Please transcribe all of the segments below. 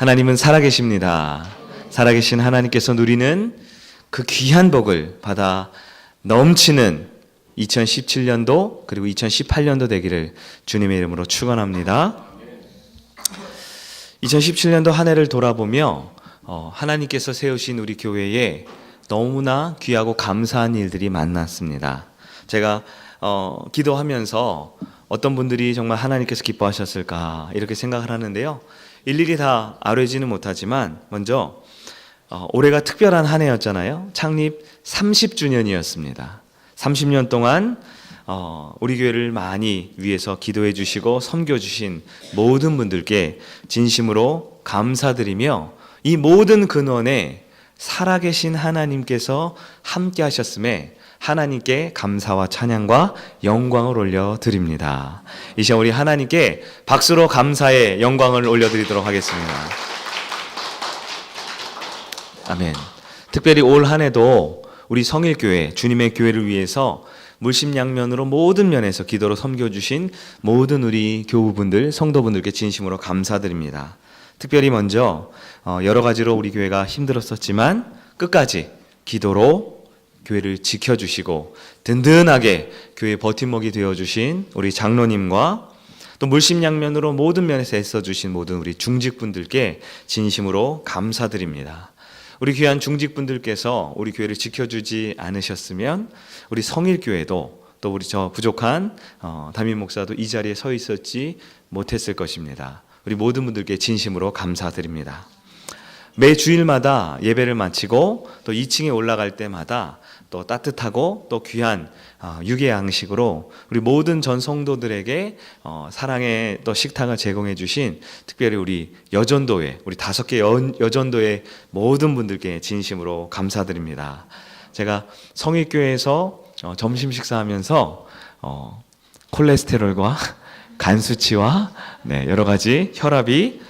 하나님은 살아계십니다. 살아계신 하나님께서 누리는 그 귀한 복을 받아 넘치는 2017년도 그리고 2018년도 되기를 주님의 이름으로 축원합니다. 2017년도 한 해를 돌아보며 하나님께서 세우신 우리 교회에 너무나 귀하고 감사한 일들이 많았습니다. 제가 기도하면서 어떤 분들이 정말 하나님께서 기뻐하셨을까 이렇게 생각을 하는데요. 일일이 다 아뢰지는 못하지만 먼저 올해가 특별한 한 해였잖아요. 창립 30주년이었습니다. 30년 동안 우리 교회를 많이 위해서 기도해 주시고 섬겨 주신 모든 분들께 진심으로 감사드리며 이 모든 근원에 살아계신 하나님께서 함께 하셨음에 하나님께 감사와 찬양과 영광을 올려드립니다. 이 시간 우리 하나님께 박수로 감사의 영광을 올려드리도록 하겠습니다. 아멘. 특별히 올 한 해도 우리 성일교회, 주님의 교회를 위해서 물심양면으로 모든 면에서 기도로 섬겨주신 모든 우리 교우분들, 성도분들께 진심으로 감사드립니다. 특별히 먼저 여러 가지로 우리 교회가 힘들었었지만 끝까지 기도로 교회를 지켜주시고 든든하게 교회 버팀목이 되어주신 우리 장로님과 또 물심양면으로 모든 면에서 애써주신 모든 우리 중직분들께 진심으로 감사드립니다. 우리 귀한 중직분들께서 우리 교회를 지켜주지 않으셨으면 우리 성일교회도 또 우리 저 부족한 담임 목사도 이 자리에 서 있었지 못했을 것입니다. 우리 모든 분들께 진심으로 감사드립니다. 매 주일마다 예배를 마치고 또 2층에 올라갈 때마다 또 따뜻하고 또 귀한 유괴 양식으로 우리 모든 전 성도들에게 사랑의 또 식탁을 제공해 주신 특별히 우리 여전도회, 우리 5개 여전도회 모든 분들께 진심으로 감사드립니다. 제가 성일교회에서 점심 식사하면서 콜레스테롤과 간 수치와 여러 가지 혈압이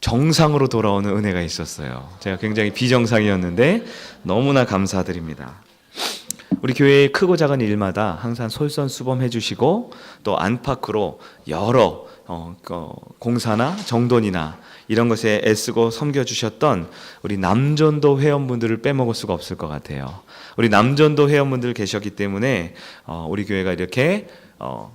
정상으로 돌아오는 은혜가 있었어요. 제가 굉장히 비정상이었는데 너무나 감사드립니다. 우리 교회의 크고 작은 일마다 항상 솔선수범해 주시고 또 안팎으로 여러 공사나 정돈이나 이런 것에 애쓰고 섬겨주셨던 우리 남전도 회원분들을 빼먹을 수가 없을 것 같아요. 우리 남전도 회원분들 계셨기 때문에 우리 교회가 이렇게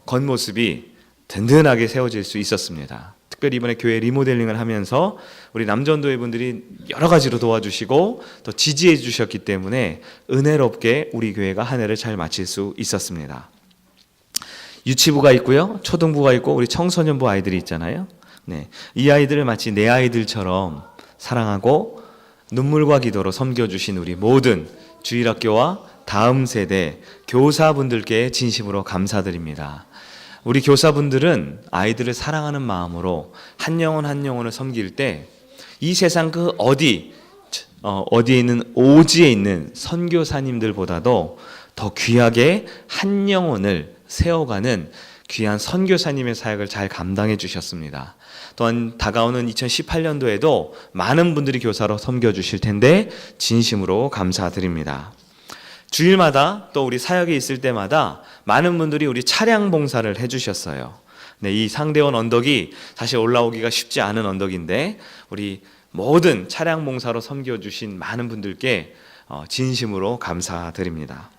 겉모습이 든든하게 세워질 수 있었습니다. 특별히 이번에 교회 리모델링을 하면서 우리 남전도회 분들이 여러 가지로 도와주시고 또 지지해 주셨기 때문에 은혜롭게 우리 교회가 한 해를 잘 마칠 수 있었습니다. 유치부가 있고요, 초등부가 있고 우리 청소년부 아이들이 있잖아요. 이 아이들을 마치 내 아이들처럼 사랑하고 눈물과 기도로 섬겨주신 우리 모든 주일학교와 다음 세대 교사분들께 진심으로 감사드립니다. 우리 교사분들은 아이들을 사랑하는 마음으로 한 영혼 한 영혼을 섬길 때 이 세상 그 어디에 있는 오지에 있는 선교사님들보다도 더 귀하게 한 영혼을 세워가는 귀한 선교사님의 사역을 잘 감당해 주셨습니다. 또한 다가오는 2018년도에도 많은 분들이 교사로 섬겨주실 텐데 진심으로 감사드립니다. 주일마다 또 우리 사역에 있을 때마다 많은 분들이 우리 차량 봉사를 해주셨어요. 이 상대원 언덕이 사실 올라오기가 쉽지 않은 언덕인데 우리 모든 차량 봉사로 섬겨주신 많은 분들께 진심으로 감사드립니다.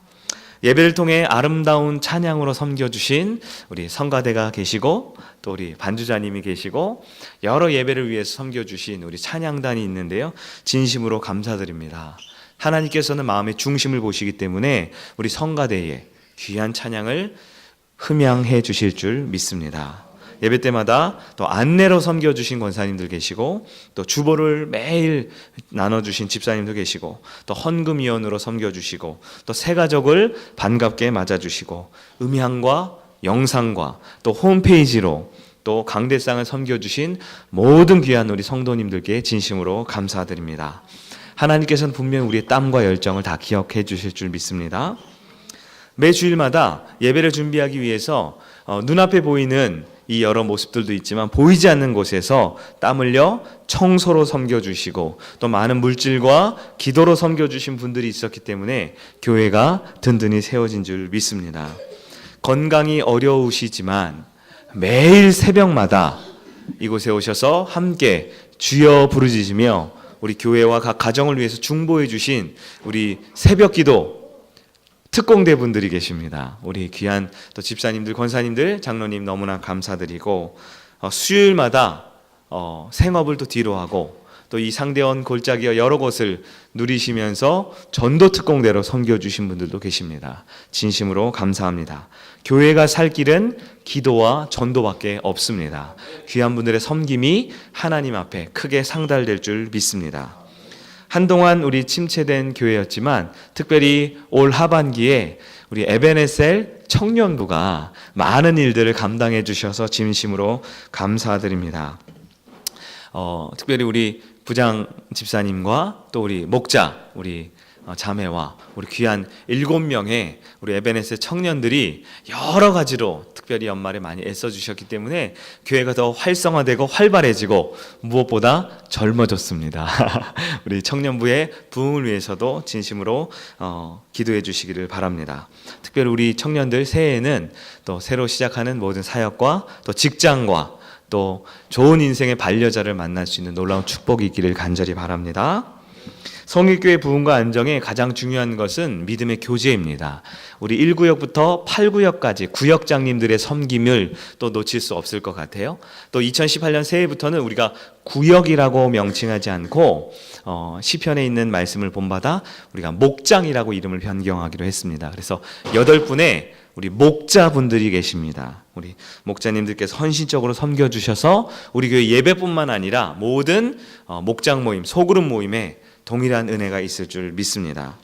예배를 통해 아름다운 찬양으로 섬겨주신 우리 성가대가 계시고 또 우리 반주자님이 계시고 여러 예배를 위해서 섬겨주신 우리 찬양단이 있는데요. 진심으로 감사드립니다. 하나님께서는 마음의 중심을 보시기 때문에 우리 성가대에 귀한 찬양을 흠양해 주실 줄 믿습니다. 예배 때마다 또 안내로 섬겨주신 권사님들 계시고 또 주보를 매일 나눠주신 집사님도 계시고 또 헌금위원으로 섬겨주시고 또 새가족을 반갑게 맞아주시고 음향과 영상과 또 홈페이지로 또 강대상을 섬겨주신 모든 귀한 우리 성도님들께 진심으로 감사드립니다. 하나님께서는 분명 우리의 땀과 열정을 다 기억해 주실 줄 믿습니다. 매 주일마다 예배를 준비하기 위해서 눈앞에 보이는 이 여러 모습들도 있지만 보이지 않는 곳에서 땀 흘려 청소로 섬겨주시고 또 많은 물질과 기도로 섬겨주신 분들이 있었기 때문에 교회가 든든히 세워진 줄 믿습니다. 건강이 어려우시지만 매일 새벽마다 이곳에 오셔서 함께 주여 부르짖으며 우리 교회와 각 가정을 위해서 중보해 주신 우리 새벽기도 특공대 분들이 계십니다. 우리 귀한 또 집사님들, 권사님들, 장로님 너무나 감사드리고 수요일마다 생업을 또 뒤로 하고 또 이 상대원 골짜기와 여러 곳을 누리시면서 전도 특공대로 섬겨주신 분들도 계십니다. 진심으로 감사합니다. 교회가 살 길은 기도와 전도밖에 없습니다. 귀한 분들의 섬김이 하나님 앞에 크게 상달될 줄 믿습니다. 한동안 우리 침체된 교회였지만 특별히 올 하반기에 우리 에베네셀 청년부가 많은 일들을 감당해 주셔서 진심으로 감사드립니다. 특별히 우리 부장 집사님과 또 우리 목자, 우리 자매와 우리 귀한 7명의 우리 에베네셀 청년들이 여러 가지로 특별히 연말에 많이 애써주셨기 때문에 교회가 더 활성화되고 활발해지고 무엇보다 젊어졌습니다. 우리 청년부의 부흥을 위해서도 진심으로 기도해 주시기를 바랍니다. 특별히 우리 청년들 새해에는 또 새로 시작하는 모든 사역과 또 직장과 또 좋은 인생의 반려자를 만날 수 있는 놀라운 축복이 있기를 간절히 바랍니다. 성일교회 부흥과 안정의 가장 중요한 것은 믿음의 교제입니다. 우리 1구역부터 8구역까지 구역장님들의 섬김을 또 놓칠 수 없을 것 같아요. 또 2018년 새해부터는 우리가 구역이라고 명칭하지 않고 시편에 있는 말씀을 본받아 우리가 목장이라고 이름을 변경하기로 했습니다. 그래서 8분의 우리 목자분들이 계십니다. 우리 목자님들께서 헌신적으로 섬겨주셔서 우리 교회 예배뿐만 아니라 모든 목장 모임, 소그룹 모임에 동일한 은혜가 있을 줄 믿습니다.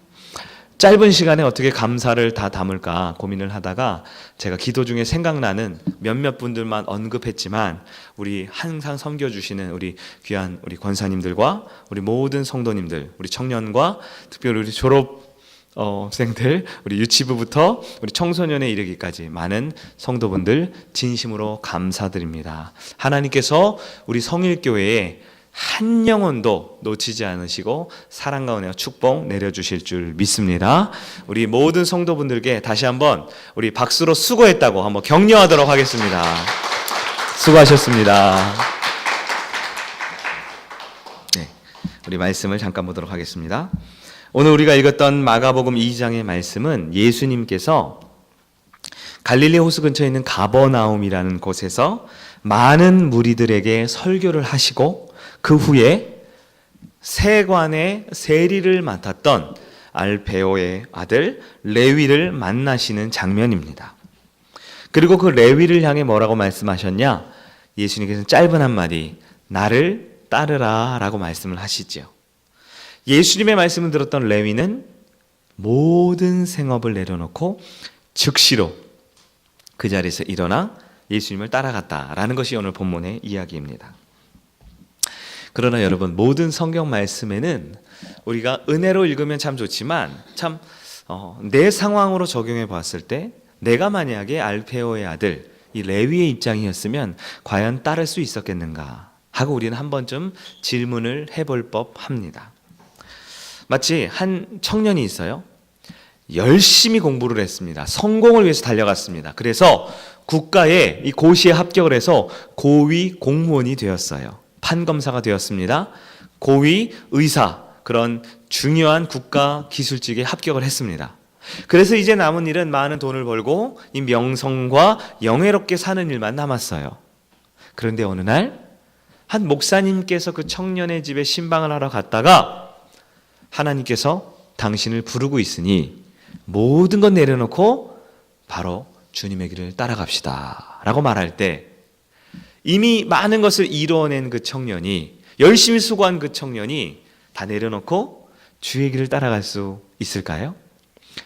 짧은 시간에 어떻게 감사를 다 담을까 고민을 하다가 제가 기도 중에 생각나는 몇몇 분들만 언급했지만 우리 항상 섬겨주시는 우리 귀한 우리 권사님들과 우리 모든 성도님들, 우리 청년과 특별히 우리 졸업생들, 우리 유치부부터 우리 청소년에 이르기까지 많은 성도분들 진심으로 감사드립니다. 하나님께서 우리 성일교회에 한 영혼도 놓치지 않으시고 사랑과 은혜와 축복 내려주실 줄 믿습니다. 우리 모든 성도분들께 다시 한번 우리 박수로 수고했다고 한번 격려하도록 하겠습니다. 수고하셨습니다. 네, 우리 말씀을 잠깐 보도록 하겠습니다. 오늘 우리가 읽었던 마가복음 2장의 말씀은 예수님께서 갈릴리 호수 근처에 있는 가버나움이라는 곳에서 많은 무리들에게 설교를 하시고 그 후에 세관의 세리를 맡았던 알페오의 아들 레위를 만나시는 장면입니다. 그리고 그 레위를 향해 뭐라고 말씀하셨냐? 예수님께서는 짧은 한마디, 나를 따르라 라고 말씀을 하시죠. 예수님의 말씀을 들었던 레위는 모든 생업을 내려놓고 즉시로 그 자리에서 일어나 예수님을 따라갔다라는 것이 오늘 본문의 이야기입니다. 그러나 여러분, 모든 성경 말씀에는 우리가 은혜로 읽으면 참 좋지만 참 내 상황으로 적용해 봤을 때 내가 만약에 알페오의 아들 이 레위의 입장이었으면 과연 따를 수 있었겠는가 하고 우리는 한 번쯤 질문을 해볼 법합니다. 마치 한 청년이 있어요. 열심히 공부를 했습니다. 성공을 위해서 달려갔습니다. 그래서 국가의 이 고시에 합격을 해서 고위 공무원이 되었어요. 판검사가 되었습니다. 고위 의사, 그런 중요한 국가 기술직에 합격을 했습니다. 그래서 이제 남은 일은 많은 돈을 벌고 이 명성과 영예롭게 사는 일만 남았어요. 그런데 어느 날 한 목사님께서 그 청년의 집에 신방을 하러 갔다가 하나님께서 당신을 부르고 있으니 모든 건 내려놓고 바로 주님의 길을 따라갑시다 라고 말할 때 이미 많은 것을 이루어낸 그 청년이, 열심히 수고한 그 청년이 다 내려놓고 주의 길을 따라갈 수 있을까요?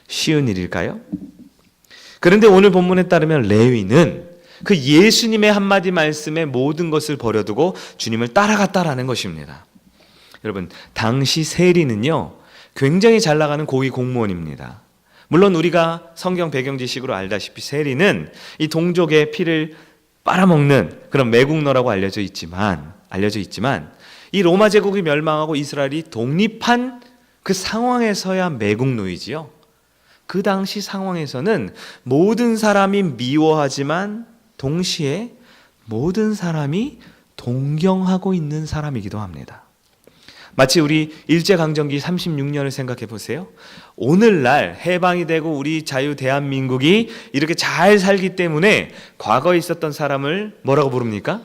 쉬운 일일까요? 그런데 오늘 본문에 따르면 레위는 그 예수님의 한마디 말씀에 모든 것을 버려두고 주님을 따라갔다라는 것입니다. 여러분, 당시 세리는요 굉장히 잘 나가는 고위 공무원입니다. 물론 우리가 성경 배경 지식으로 알다시피 세리는 이 동족의 피를 빨아먹는 그런 매국노라고 알려져 있지만 이 로마 제국이 멸망하고 이스라엘이 독립한 그 상황에서야 매국노이지요. 그 당시 상황에서는 모든 사람이 미워하지만 동시에 모든 사람이 동경하고 있는 사람이기도 합니다. 마치 우리 일제강점기 36년을 생각해 보세요. 오늘날 해방이 되고 우리 자유 대한민국이 이렇게 잘 살기 때문에 과거에 있었던 사람을 뭐라고 부릅니까?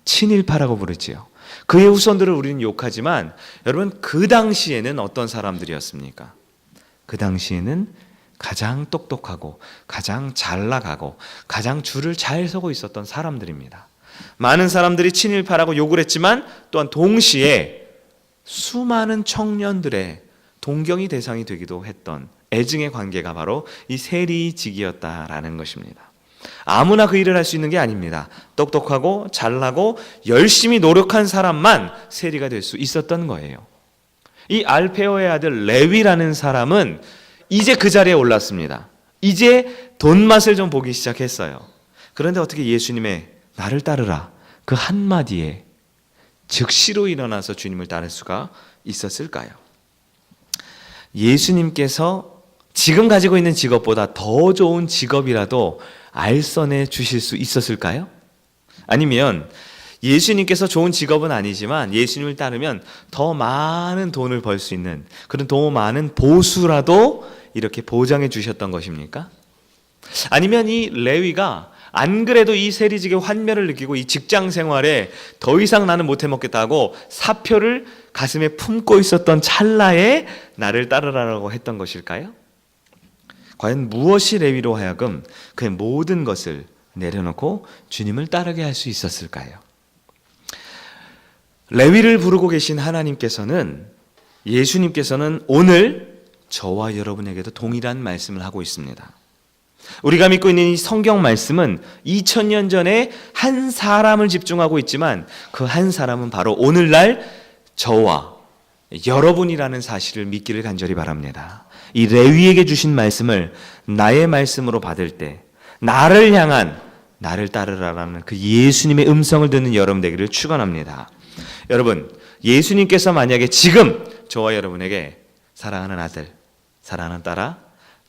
친일파라고 부르지요. 그의 후손들을 우리는 욕하지만 여러분, 그 당시에는 어떤 사람들이었습니까? 그 당시에는 가장 똑똑하고 가장 잘 나가고 가장 줄을 잘 서고 있었던 사람들입니다. 많은 사람들이 친일파라고 욕을 했지만 또한 동시에 수많은 청년들의 동경의 대상이 되기도 했던 애증의 관계가 바로 이 세리직이었다라는 것입니다. 아무나 그 일을 할 수 있는 게 아닙니다. 똑똑하고 잘나고 열심히 노력한 사람만 세리가 될 수 있었던 거예요. 이 알페오의 아들 레위라는 사람은 이제 그 자리에 올랐습니다. 이제 돈맛을 좀 보기 시작했어요. 그런데 어떻게 예수님의 나를 따르라 그 한마디에 즉시로 일어나서 주님을 따를 수가 있었을까요? 예수님께서 지금 가지고 있는 직업보다 더 좋은 직업이라도 알선해 주실 수 있었을까요? 아니면 예수님께서 좋은 직업은 아니지만 예수님을 따르면 더 많은 돈을 벌 수 있는 그런 더 많은 보수라도 이렇게 보장해 주셨던 것입니까? 아니면 이 레위가 안 그래도 이 세리직의 환멸을 느끼고 이 직장 생활에 더 이상 나는 못해 먹겠다고 사표를 가슴에 품고 있었던 찰나에 나를 따르라고 했던 것일까요? 과연 무엇이 레위로 하여금 그의 모든 것을 내려놓고 주님을 따르게 할 수 있었을까요? 레위를 부르고 계신 하나님께서는, 예수님께서는 오늘 저와 여러분에게도 동일한 말씀을 하고 있습니다. 우리가 믿고 있는 이 성경 말씀은 2000년 전에 한 사람을 집중하고 있지만 그 한 사람은 바로 오늘날 저와 여러분이라는 사실을 믿기를 간절히 바랍니다. 이 레위에게 주신 말씀을 나의 말씀으로 받을 때 나를 향한 나를 따르라라는 그 예수님의 음성을 듣는 여러분 되기를 축원합니다. 여러분, 예수님께서 만약에 지금 저와 여러분에게 사랑하는 아들, 사랑하는 딸아,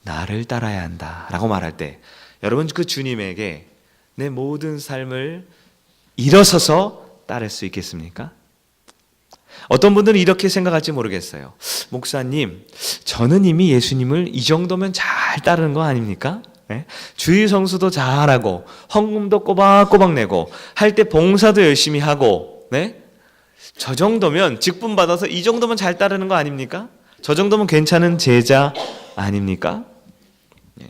나를 따라야 한다라고 말할 때 여러분 그 주님에게 내 모든 삶을 일어서서 따를 수 있겠습니까? 어떤 분들은 이렇게 생각할지 모르겠어요. 목사님, 저는 이미 예수님을 이 정도면 잘 따르는 거 아닙니까? 네? 주일 성수도 잘하고 헌금도 꼬박꼬박 내고 할 때 봉사도 열심히 하고, 네? 저 정도면 직분 받아서 이 정도면 잘 따르는 거 아닙니까? 저 정도면 괜찮은 제자 아닙니까? 네.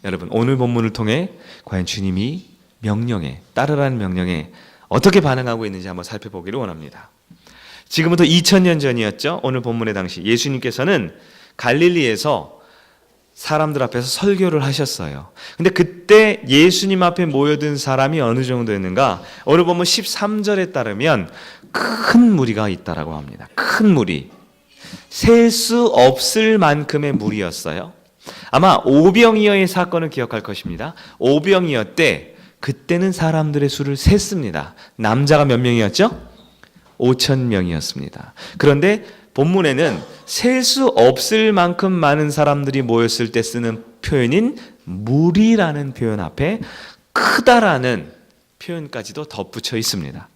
여러분, 오늘 본문을 통해 과연 주님이 명령에, 따르라는 명령에 어떻게 반응하고 있는지 한번 살펴보기를 원합니다. 지금부터 2000년 전이었죠. 오늘 본문의 당시 예수님께서는 갈릴리에서 사람들 앞에서 설교를 하셨어요. 근데 그때 예수님 앞에 모여든 사람이 어느 정도였는가? 오늘 본문 13절에 따르면 큰 무리가 있다라고 합니다. 큰 무리. 셀 수 없을 만큼의 무리였어요. 아마 오병이어의 사건을 기억할 것입니다. 오병이어 때 그때는 사람들의 수를 셌습니다. 남자가 몇 명이었죠? 5,000명이었습니다. 그런데 본문에는 셀 수 없을 만큼 많은 사람들이 모였을 때 쓰는 표현인 무리라는 표현 앞에 크다라는 표현까지도 덧붙여 있습니다.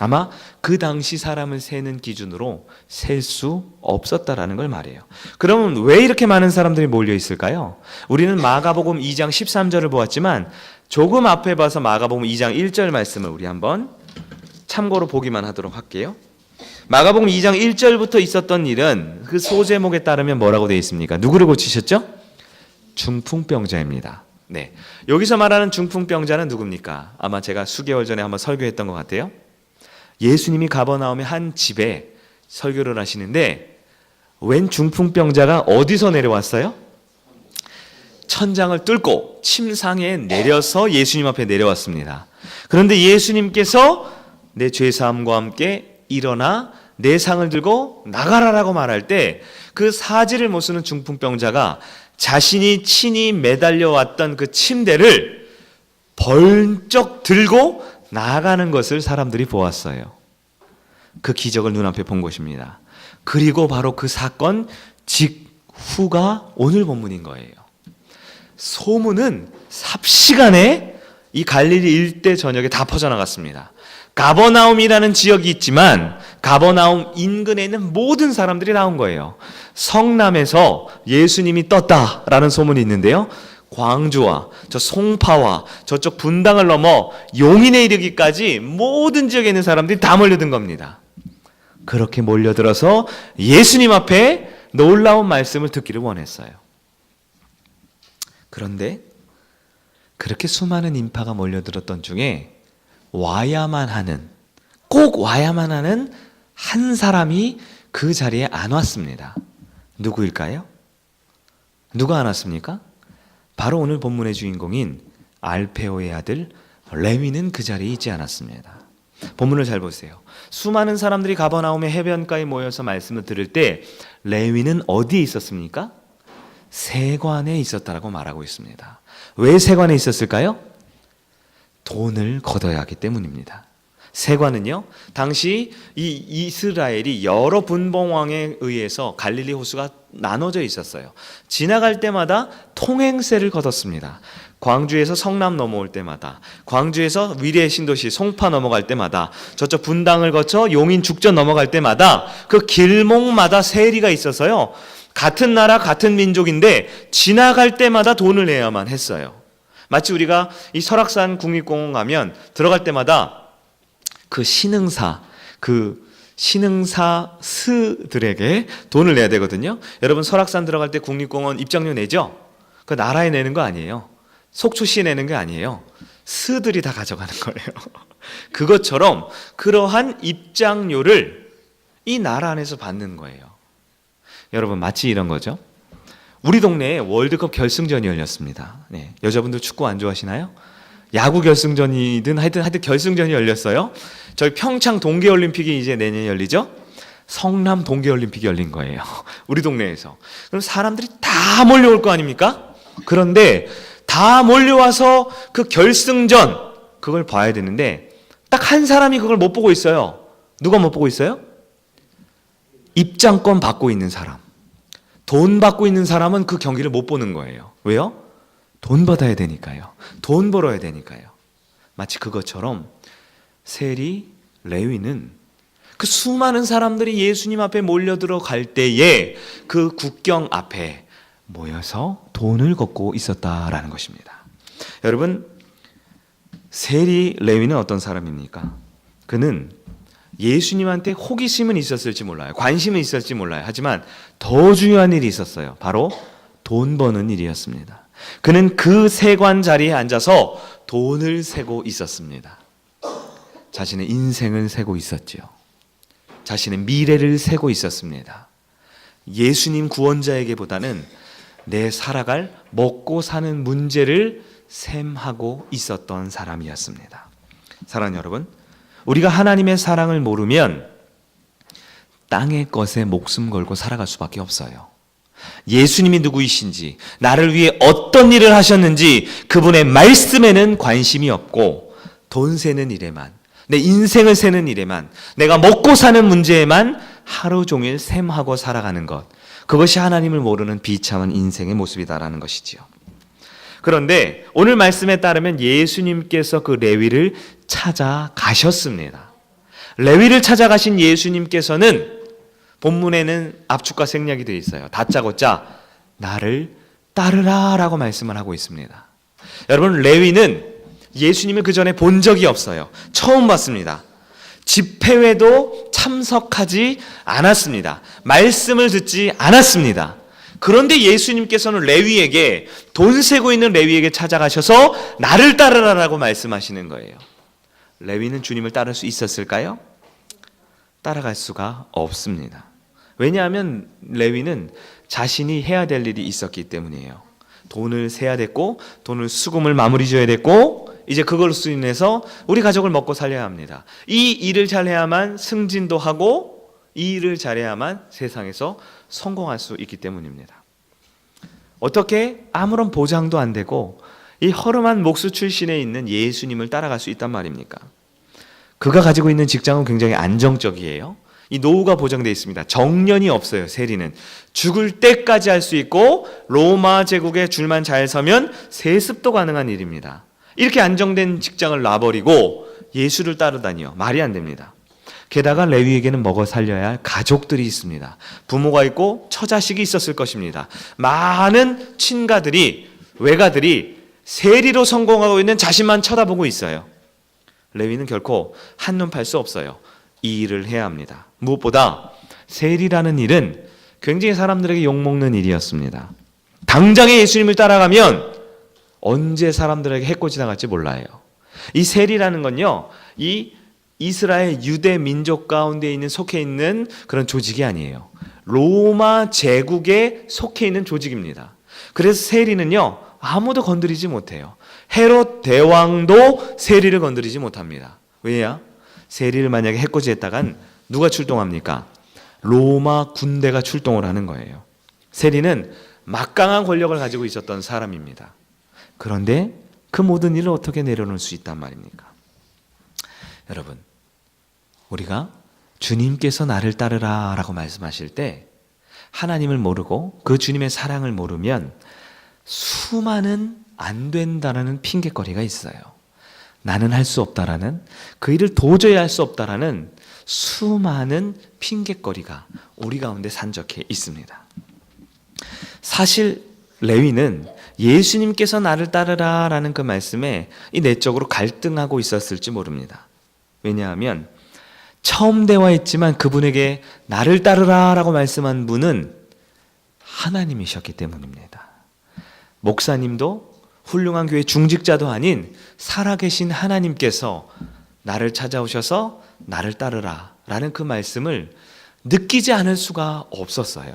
아마 그 당시 사람을 세는 기준으로 셀 수 없었다라는 걸 말해요. 그러면 왜 이렇게 많은 사람들이 몰려 있을까요? 우리는 마가복음 2장 13절을 보았지만 조금 앞에 봐서 마가복음 2장 1절 말씀을 우리 한번 참고로 보기만 하도록 할게요. 마가복음 2장 1절부터 있었던 일은 그 소제목에 따르면 뭐라고 되어 있습니까? 누구를 고치셨죠? 중풍병자입니다. 네, 여기서 말하는 중풍병자는 누굽니까? 아마 제가 수개월 전에 한번 설교했던 것 같아요. 예수님이 가버나움의 한 집에 설교를 하시는데 웬 중풍병자가 어디서 내려왔어요? 천장을 뚫고 침상에 내려서 예수님 앞에 내려왔습니다. 그런데 예수님께서 내 죄사함과 함께 일어나 내 상을 들고 나가라라고 말할 때 그 사지를 못 쓰는 중풍병자가 자신이 친히 매달려 왔던 그 침대를 벌쩍 들고 나가는 것을 사람들이 보았어요. 그 기적을 눈앞에 본 것입니다. 그리고 바로 그 사건 직후가 오늘 본문인 거예요. 소문은 삽시간에 이 갈릴리 일대 전역에 다 퍼져나갔습니다. 가버나움이라는 지역이 있지만 가버나움 인근에 있는 모든 사람들이 나온 거예요. 성남에서 예수님이 떴다라는 소문이 있는데요. 광주와 저 송파와 저쪽 분당을 넘어 용인에 이르기까지 모든 지역에 있는 사람들이 다 몰려든 겁니다. 그렇게 몰려들어서 예수님 앞에 놀라운 말씀을 듣기를 원했어요. 그런데 그렇게 수많은 인파가 몰려들었던 중에 와야만 하는, 꼭 와야만 하는 한 사람이 그 자리에 안 왔습니다. 누구일까요? 누가 안 왔습니까? 바로 오늘 본문의 주인공인 알페오의 아들 레위는 그 자리에 있지 않았습니다. 본문을 잘 보세요. 수많은 사람들이 가버나움의 해변가에 모여서 말씀을 들을 때 레위는 어디에 있었습니까? 세관에 있었다라고 말하고 있습니다. 왜 세관에 있었을까요? 돈을 걷어야 하기 때문입니다. 세관은요, 당시 이 이스라엘이 여러 분봉왕에 의해서 갈릴리 호수가 나눠져 있었어요. 지나갈 때마다 통행세를 걷었습니다. 광주에서 성남 넘어올 때마다, 광주에서 위례 신도시 송파 넘어갈 때마다, 저쪽 분당을 거쳐 용인 죽전 넘어갈 때마다 그 길목마다 세리가 있어서요, 같은 나라 같은 민족인데 지나갈 때마다 돈을 내야만 했어요. 마치 우리가 이 설악산 국립공원 가면 들어갈 때마다 그 신흥사스들에게 돈을 내야 되거든요. 여러분 설악산 들어갈 때 국립공원 입장료 내죠? 그 나라에 내는 거 아니에요. 속초시에 내는 게 아니에요. 스들이 다 가져가는 거예요. 그것처럼 그러한 입장료를 이 나라 안에서 받는 거예요. 여러분 마치 이런 거죠. 우리 동네에 월드컵 결승전이 열렸습니다. 네, 여자분들 축구 안 좋아하시나요? 야구 결승전이든 하여튼 결승전이 열렸어요. 저희 평창 동계올림픽이 이제 내년에 열리죠. 성남 동계올림픽이 열린 거예요. 우리 동네에서. 그럼 사람들이 다 몰려올 거 아닙니까? 그런데 다 몰려와서 그 결승전 그걸 봐야 되는데 딱 한 사람이 그걸 못 보고 있어요. 누가 못 보고 있어요? 입장권 받고 있는 사람. 돈 받고 있는 사람은 그 경기를 못 보는 거예요. 왜요? 돈 받아야 되니까요. 돈 벌어야 되니까요. 마치 그것처럼 세리, 레위는 그 수많은 사람들이 예수님 앞에 몰려들어 갈 때에 그 국경 앞에 모여서 돈을 걷고 있었다라는 것입니다. 여러분, 세리, 레위는 어떤 사람입니까? 그는 예수님한테 호기심은 있었을지 몰라요. 관심은 있었을지 몰라요. 하지만 더 중요한 일이 있었어요. 바로 돈 버는 일이었습니다. 그는 그 세관 자리에 앉아서 돈을 세고 있었습니다. 자신의 인생을 세고 있었지요. 자신의 미래를 세고 있었습니다. 예수님 구원자에게보다는 내 살아갈 먹고 사는 문제를 셈하고 있었던 사람이었습니다. 사랑하는 여러분, 우리가 하나님의 사랑을 모르면 땅의 것에 목숨 걸고 살아갈 수밖에 없어요. 예수님이 누구이신지, 나를 위해 어떤 일을 하셨는지 그분의 말씀에는 관심이 없고 돈 세는 일에만, 내 인생을 세는 일에만, 내가 먹고 사는 문제에만 하루 종일 셈하고 살아가는 것, 그것이 하나님을 모르는 비참한 인생의 모습이다라는 것이지요. 그런데 오늘 말씀에 따르면 예수님께서 그 레위를 찾아가셨습니다. 레위를 찾아가신 예수님께서는 본문에는 압축과 생략이 되어 있어요. 다짜고짜 나를 따르라 라고 말씀을 하고 있습니다. 여러분, 레위는 예수님을 그 전에 본 적이 없어요. 처음 봤습니다. 집회에도 참석하지 않았습니다. 말씀을 듣지 않았습니다. 그런데 예수님께서는 레위에게, 돈 세고 있는 레위에게 찾아가셔서 나를 따르라라고 말씀하시는 거예요. 레위는 주님을 따를 수 있었을까요? 따라갈 수가 없습니다. 왜냐하면 레위는 자신이 해야 될 일이 있었기 때문이에요. 돈을 세야 됐고, 돈을 수금을 마무리 지어야 됐고, 이제 그걸로 인해서 우리 가족을 먹고 살려야 합니다. 이 일을 잘해야만 승진도 하고, 이 일을 잘해야만 세상에서 성공할 수 있기 때문입니다. 어떻게 아무런 보장도 안 되고 이 허름한 목수 출신에 있는 예수님을 따라갈 수 있단 말입니까? 그가 가지고 있는 직장은 굉장히 안정적이에요. 이 노후가 보장되어 있습니다. 정년이 없어요. 세리는 죽을 때까지 할 수 있고, 로마 제국에 줄만 잘 서면 세습도 가능한 일입니다. 이렇게 안정된 직장을 놔버리고 예수를 따르다니요. 말이 안 됩니다. 게다가 레위에게는 먹어 살려야 할 가족들이 있습니다. 부모가 있고 처자식이 있었을 것입니다. 많은 친가들이, 외가들이 세리로 성공하고 있는 자신만 쳐다보고 있어요. 레위는 결코 한눈 팔 수 없어요. 이 일을 해야 합니다. 무엇보다 세리라는 일은 굉장히 사람들에게 욕먹는 일이었습니다. 당장에 예수님을 따라가면 언제 사람들에게 해코지 당할지 몰라요. 이 세리라는 건요, 이 이스라엘 유대 민족 가운데 있는 속해 있는 그런 조직이 아니에요. 로마 제국에 속해 있는 조직입니다. 그래서 세리는요, 아무도 건드리지 못해요. 헤롯 대왕도 세리를 건드리지 못합니다. 왜냐? 세리를 만약에 해코지했다간 누가 출동합니까? 로마 군대가 출동을 하는 거예요. 세리는 막강한 권력을 가지고 있었던 사람입니다. 그런데 그 모든 일을 어떻게 내려놓을 수 있단 말입니까? 여러분, 우리가 주님께서 나를 따르라 라고 말씀하실 때 하나님을 모르고 그 주님의 사랑을 모르면 수많은 안 된다라는 핑계거리가 있어요. 나는 할 수 없다라는, 그 일을 도저히 할 수 없다라는 수많은 핑계거리가 우리 가운데 산적해 있습니다. 사실 레위는 예수님께서 나를 따르라 라는 그 말씀에 이 내적으로 갈등하고 있었을지 모릅니다. 왜냐하면 처음 대화했지만 그분에게 나를 따르라 라고 말씀한 분은 하나님이셨기 때문입니다. 목사님도 훌륭한 교회 중직자도 아닌 살아계신 하나님께서 나를 찾아오셔서 나를 따르라 라는 그 말씀을 느끼지 않을 수가 없었어요.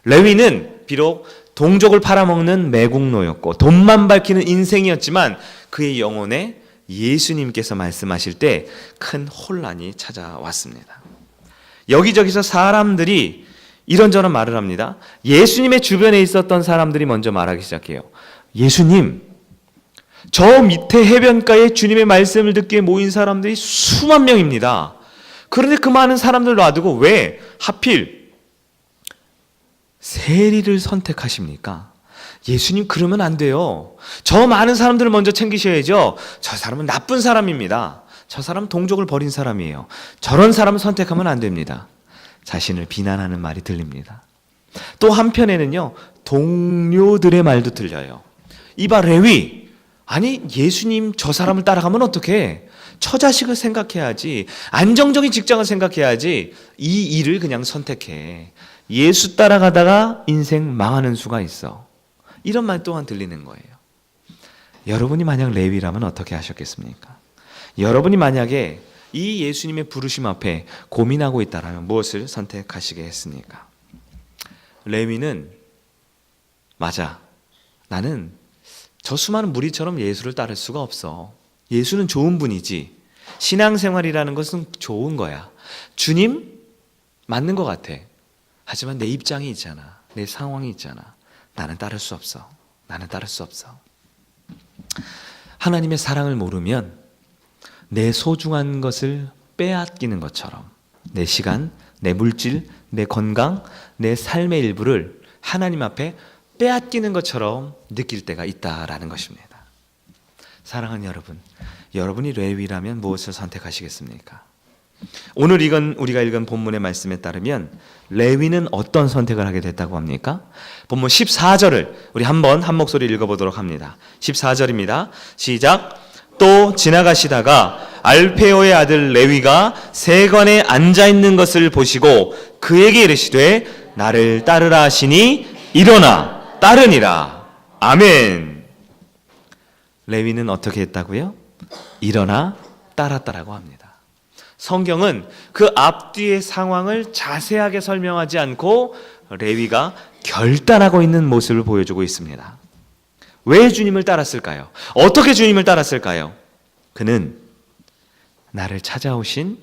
레위는 비록 동족을 팔아먹는 매국노였고 돈만 밝히는 인생이었지만 그의 영혼에 예수님께서 말씀하실 때 큰 혼란이 찾아왔습니다. 여기저기서 사람들이 이런저런 말을 합니다. 예수님의 주변에 있었던 사람들이 먼저 말하기 시작해요. 예수님, 저 밑에 해변가에 주님의 말씀을 듣기에 모인 사람들이 수만 명입니다. 그런데 그 많은 사람들 놔두고 왜 하필 세리를 선택하십니까? 예수님, 그러면 안 돼요. 저 많은 사람들을 먼저 챙기셔야죠. 저 사람은 나쁜 사람입니다. 저 사람은 동족을 버린 사람이에요. 저런 사람을 선택하면 안 됩니다. 자신을 비난하는 말이 들립니다. 또 한편에는요, 동료들의 말도 들려요. 이봐 레위, 아니 예수님 저 사람을 따라가면 어떡해? 처자식을 생각해야지, 안정적인 직장을 생각해야지, 이 일을 그냥 선택해. 예수 따라가다가 인생 망하는 수가 있어. 이런 말 또한 들리는 거예요. 여러분이 만약 레위라면 어떻게 하셨겠습니까? 여러분이 만약에 이 예수님의 부르심 앞에 고민하고 있다면 무엇을 선택하시겠습니까? 레위는 맞아, 나는 저 수많은 무리처럼 예수를 따를 수가 없어. 예수는 좋은 분이지. 신앙생활이라는 것은 좋은 거야. 주님 맞는 것 같아. 하지만 내 입장이 있잖아. 내 상황이 있잖아. 나는 따를 수 없어. 나는 따를 수 없어. 하나님의 사랑을 모르면 내 소중한 것을 빼앗기는 것처럼 내 시간, 내 물질, 내 건강, 내 삶의 일부를 하나님 앞에 빼앗기는 것처럼 느낄 때가 있다라는 것입니다. 사랑하는 여러분, 여러분이 레위라면 무엇을 선택하시겠습니까? 오늘 우리가 읽은 본문의 말씀에 따르면 레위는 어떤 선택을 하게 됐다고 합니까? 본문 14절을 우리 한 목소리 읽어보도록 합니다. 14절입니다. 시작. 또 지나가시다가 알페오의 아들 레위가 세관에 앉아있는 것을 보시고 그에게 이르시되 나를 따르라 하시니 일어나 따르니라. 아멘. 레위는 어떻게 했다고요? 일어나 따랐다라고 합니다. 성경은 그 앞뒤의 상황을 자세하게 설명하지 않고 레위가 결단하고 있는 모습을 보여주고 있습니다. 왜 주님을 따랐을까요? 어떻게 주님을 따랐을까요? 그는 나를 찾아오신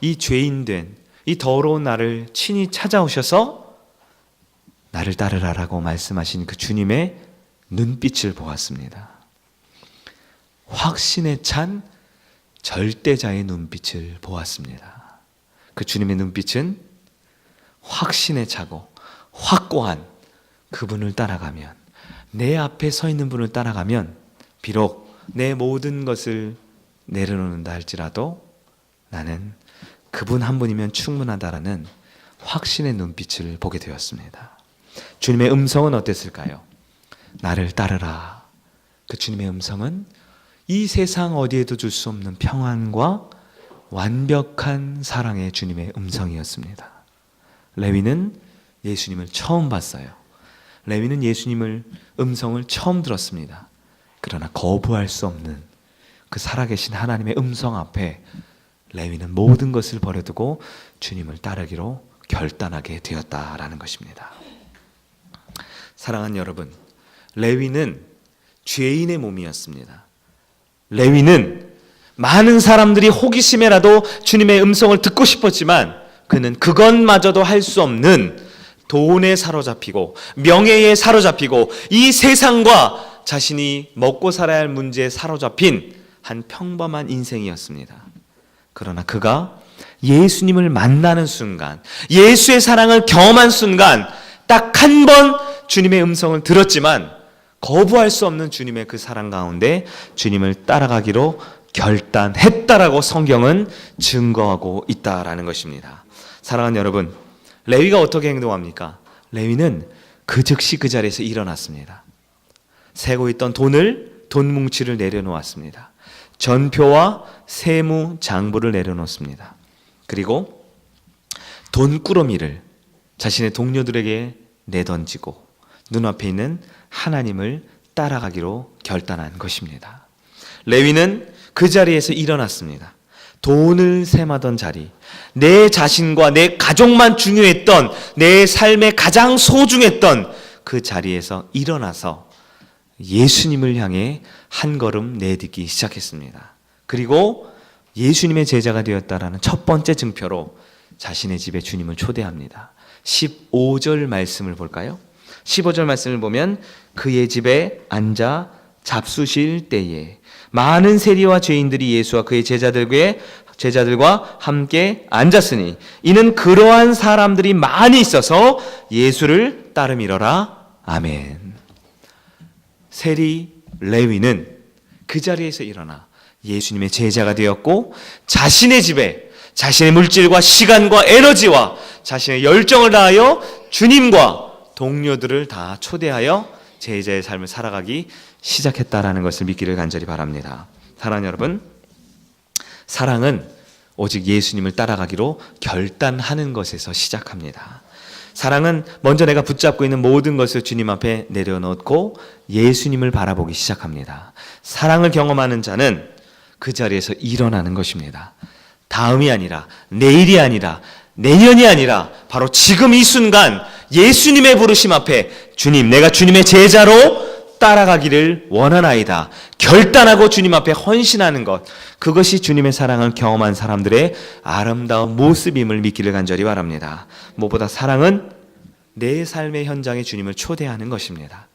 이 죄인된 이 더러운 나를 친히 찾아오셔서 나를 따르라라고 말씀하신 그 주님의 눈빛을 보았습니다. 확신에 찬 절대자의 눈빛을 보았습니다. 그 주님의 눈빛은 확신에 차고 확고한 그분을 따라가면, 내 앞에 서 있는 분을 따라가면 비록 내 모든 것을 내려놓는다 할지라도 나는 그분 한 분이면 충분하다라는 확신의 눈빛을 보게 되었습니다. 주님의 음성은 어땠을까요? 나를 따르라. 그 주님의 음성은 이 세상 어디에도 줄 수 없는 평안과 완벽한 사랑의 주님의 음성이었습니다. 레위는 예수님을 처음 봤어요. 레위는 예수님을 음성을 처음 들었습니다. 그러나 거부할 수 없는 그 살아계신 하나님의 음성 앞에 레위는 모든 것을 버려두고 주님을 따르기로 결단하게 되었다라는 것입니다. 사랑하는 여러분, 레위는 죄인의 몸이었습니다. 레위는 많은 사람들이 호기심에라도 주님의 음성을 듣고 싶었지만 그는 그것마저도 할 수 없는 돈에 사로잡히고 명예에 사로잡히고 이 세상과 자신이 먹고 살아야 할 문제에 사로잡힌 한 평범한 인생이었습니다. 그러나 그가 예수님을 만나는 순간, 예수의 사랑을 경험한 순간 딱 한 번 주님의 음성을 들었지만 거부할 수 없는 주님의 그 사랑 가운데 주님을 따라가기로 결단했다라고 성경은 증거하고 있다라는 것입니다. 사랑하는 여러분, 레위가 어떻게 행동합니까? 레위는 그 즉시 그 자리에서 일어났습니다. 세고 있던 돈 뭉치를 내려놓았습니다. 전표와 세무 장부를 내려놓습니다. 그리고 돈꾸러미를 자신의 동료들에게 내던지고 눈앞에 있는 하나님을 따라가기로 결단한 것입니다. 레위는 그 자리에서 일어났습니다. 돈을 셈하던 자리, 내 자신과 내 가족만 중요했던, 내 삶에 가장 소중했던 그 자리에서 일어나서 예수님을 향해 한 걸음 내딛기 시작했습니다. 그리고 예수님의 제자가 되었다라는 첫 번째 증표로 자신의 집에 주님을 초대합니다. 15절 말씀을 볼까요? 15절 말씀을 보면 그의 집에 앉아 잡수실 때에 많은 세리와 죄인들이 예수와 그의 제자들과 함께 앉았으니 이는 그러한 사람들이 많이 있어서 예수를 따름이러라. 아멘. 세리 레위는 그 자리에서 일어나 예수님의 제자가 되었고 자신의 집에 자신의 물질과 시간과 에너지와 자신의 열정을 다하여 주님과 동료들을 다 초대하여 제자의 삶을 살아가기 시작했다라는 것을 믿기를 간절히 바랍니다. 사랑하는 여러분, 사랑은 오직 예수님을 따라가기로 결단하는 것에서 시작합니다. 사랑은 먼저 내가 붙잡고 있는 모든 것을 주님 앞에 내려놓고 예수님을 바라보기 시작합니다. 사랑을 경험하는 자는 그 자리에서 일어나는 것입니다. 다음이 아니라, 내일이 아니라, 내년이 아니라 바로 지금 이 순간 예수님의 부르심 앞에 주님, 내가 주님의 제자로 따라가기를 원하나이다. 결단하고 주님 앞에 헌신하는 것, 그것이 주님의 사랑을 경험한 사람들의 아름다운 모습임을 믿기를 간절히 바랍니다. 무엇보다 사랑은 내 삶의 현장에 주님을 초대하는 것입니다.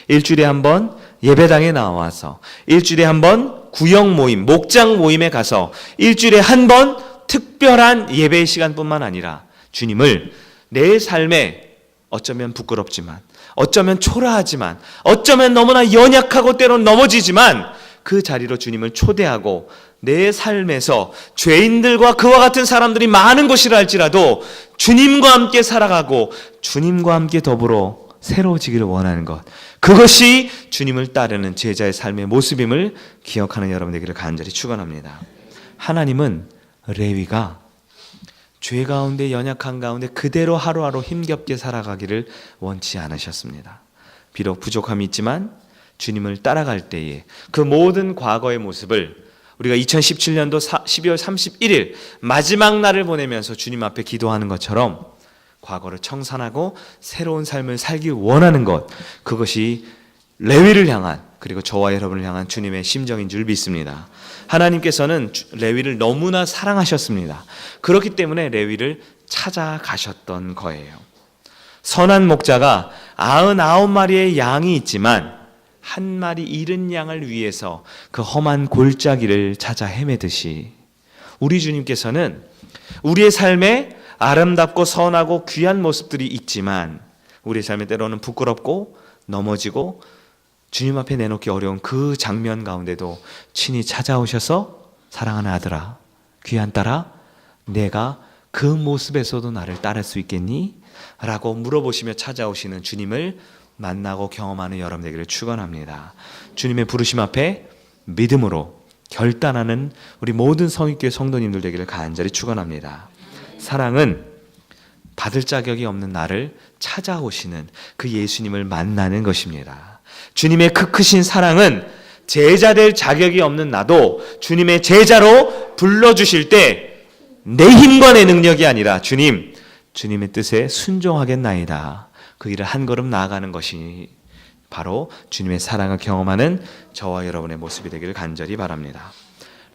일주일에 한 번 예배당에 나와서, 일주일에 한 번 구역 모임, 목장 모임에 가서, 일주일에 한 번 특별한 예배의 시간뿐만 아니라 주님을 내 삶에 어쩌면 부끄럽지만, 어쩌면 초라하지만, 어쩌면 너무나 연약하고 때론 넘어지지만 그 자리로 주님을 초대하고 내 삶에서 죄인들과 그와 같은 사람들이 많은 곳이라 할지라도 주님과 함께 살아가고 주님과 함께 더불어 새로워지기를 원하는 것, 그것이 주님을 따르는 제자의 삶의 모습임을 기억하는 여러분 되기를 간절히 축원합니다. 하나님은 레위가 죄 가운데, 연약한 가운데 그대로 하루하루 힘겹게 살아가기를 원치 않으셨습니다. 비록 부족함이 있지만 주님을 따라갈 때에 그 모든 과거의 모습을 우리가 2017년도 12월 31일 마지막 날을 보내면서 주님 앞에 기도하는 것처럼 과거를 청산하고 새로운 삶을 살기 원하는 것, 그것이 레위를 향한, 그리고 저와 여러분을 향한 주님의 심정인 줄 믿습니다. 하나님께서는 레위를 너무나 사랑하셨습니다. 그렇기 때문에 레위를 찾아가셨던 거예요. 선한 목자가 99마리의 양이 있지만 한 마리 잃은 양을 위해서 그 험한 골짜기를 찾아 헤매듯이 우리 주님께서는 우리의 삶에 아름답고 선하고 귀한 모습들이 있지만 우리의 삶에 때로는 부끄럽고 넘어지고 주님 앞에 내놓기 어려운 그 장면 가운데도 친히 찾아오셔서 사랑하는 아들아, 귀한 딸아, 내가 그 모습에서도 나를 따를 수 있겠니? 라고 물어보시며 찾아오시는 주님을 만나고 경험하는 여러분 되기를 축원합니다. 주님의 부르심 앞에 믿음으로 결단하는 우리 모든 성육교회 성도님들 되기를 간절히 축원합니다. 사랑은 받을 자격이 없는 나를 찾아오시는 그 예수님을 만나는 것입니다. 주님의 그 크신 사랑은 제자 될 자격이 없는 나도 주님의 제자로 불러주실 때 내 힘과 내 능력이 아니라 주님의 뜻에 순종하겠나이다. 그 길을 한 걸음 나아가는 것이 바로 주님의 사랑을 경험하는 저와 여러분의 모습이 되기를 간절히 바랍니다.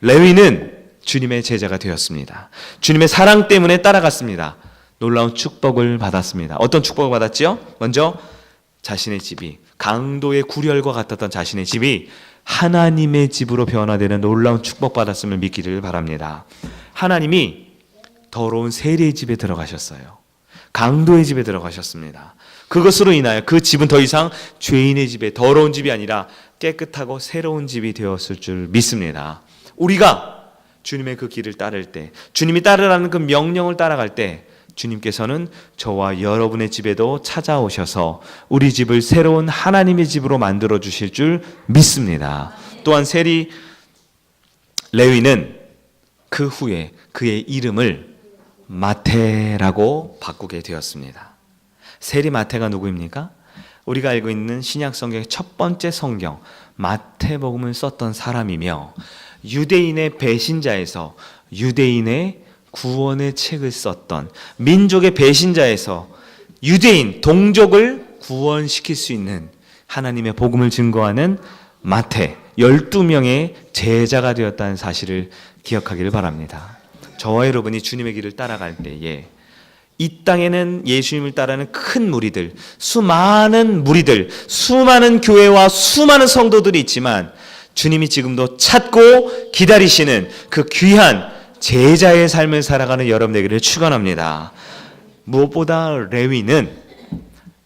레위는 주님의 제자가 되었습니다. 주님의 사랑 때문에 따라갔습니다. 놀라운 축복을 받았습니다. 어떤 축복을 받았지요? 먼저 자신의 집이 강도의 구렬과 같았던 자신의 집이 하나님의 집으로 변화되는 놀라운 축복받았음을 믿기를 바랍니다. 하나님이 더러운 세리의 집에 들어가셨어요. 강도의 집에 들어가셨습니다. 그것으로 인하여 그 집은 더 이상 죄인의 집에 더러운 집이 아니라 깨끗하고 새로운 집이 되었을 줄 믿습니다. 우리가 주님의 그 길을 따를 때, 주님이 따르라는 그 명령을 따라갈 때 주님께서는 저와 여러분의 집에도 찾아오셔서 우리 집을 새로운 하나님의 집으로 만들어 주실 줄 믿습니다. 또한 세리 레위는 그 후에 그의 이름을 마태라고 바꾸게 되었습니다. 세리 마태가 누구입니까? 우리가 알고 있는 신약 성경의 첫 번째 성경 마태복음을 썼던 사람이며 유대인의 배신자에서 유대인의 구원의 책을 썼던 민족의 배신자에서 유대인 동족을 구원시킬 수 있는 하나님의 복음을 증거하는 마태 12명의 제자가 되었다는 사실을 기억하기를 바랍니다. 저와 여러분이 주님의 길을 따라갈 때에 이 땅에는 예수님을 따르는 큰 무리들, 수많은 무리들, 수많은 교회와 수많은 성도들이 있지만 주님이 지금도 찾고 기다리시는 그 귀한 제자의 삶을 살아가는 여러분 되기를 축원합니다. 무엇보다 레위는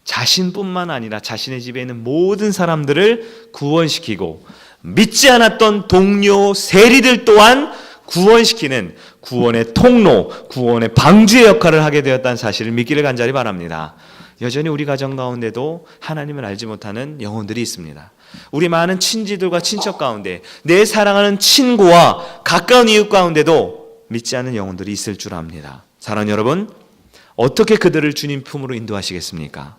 자신뿐만 아니라 자신의 집에 있는 모든 사람들을 구원시키고 믿지 않았던 동료 세리들 또한 구원시키는 구원의 통로, 구원의 방주의 역할을 하게 되었다는 사실을 믿기를 간절히 바랍니다. 여전히 우리 가정 가운데도 하나님을 알지 못하는 영혼들이 있습니다. 우리 많은 친지들과 친척 가운데 내 사랑하는 친구와 가까운 이웃 가운데도 믿지 않는 영혼들이 있을 줄 압니다. 사랑하는 여러분, 어떻게 그들을 주님 품으로 인도하시겠습니까?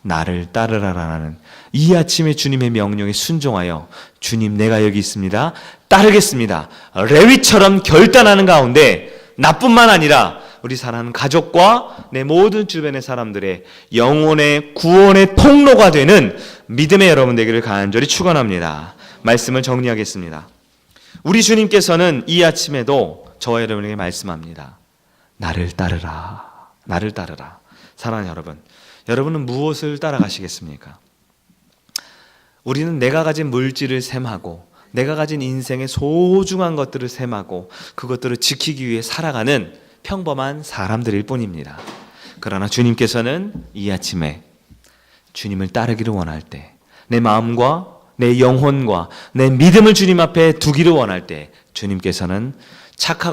나를 따르라라는 이 아침에 주님의 명령에 순종하여 주님 내가 여기 있습니다. 따르겠습니다. 레위처럼 결단하는 가운데 나뿐만 아니라 우리 사랑하는 가족과 내 모든 주변의 사람들의 영혼의 구원의 통로가 되는 믿음의 여러분 되기를 간절히 축원합니다. 말씀을 정리하겠습니다. 우리 주님께서는 이 아침에도 저와 여러분에게 말씀합니다. 나를 따르라. 나를 따르라. 사랑하는 여러분, 여러분은 무엇을 따라가시겠습니까? 우리는 내가 가진 물질을 셈하고 내가 가진 인생의 소중한 것들을 셈하고 그것들을 지키기 위해 살아가는 평범한 사람들일 뿐입니다. 그러나 주님께서는 이 아침에 주님을 따르기를 원할 때, 내 마음과 내 영혼과 내 믿음을 주님 앞에 두기를 원할 때 주님께서는 착하고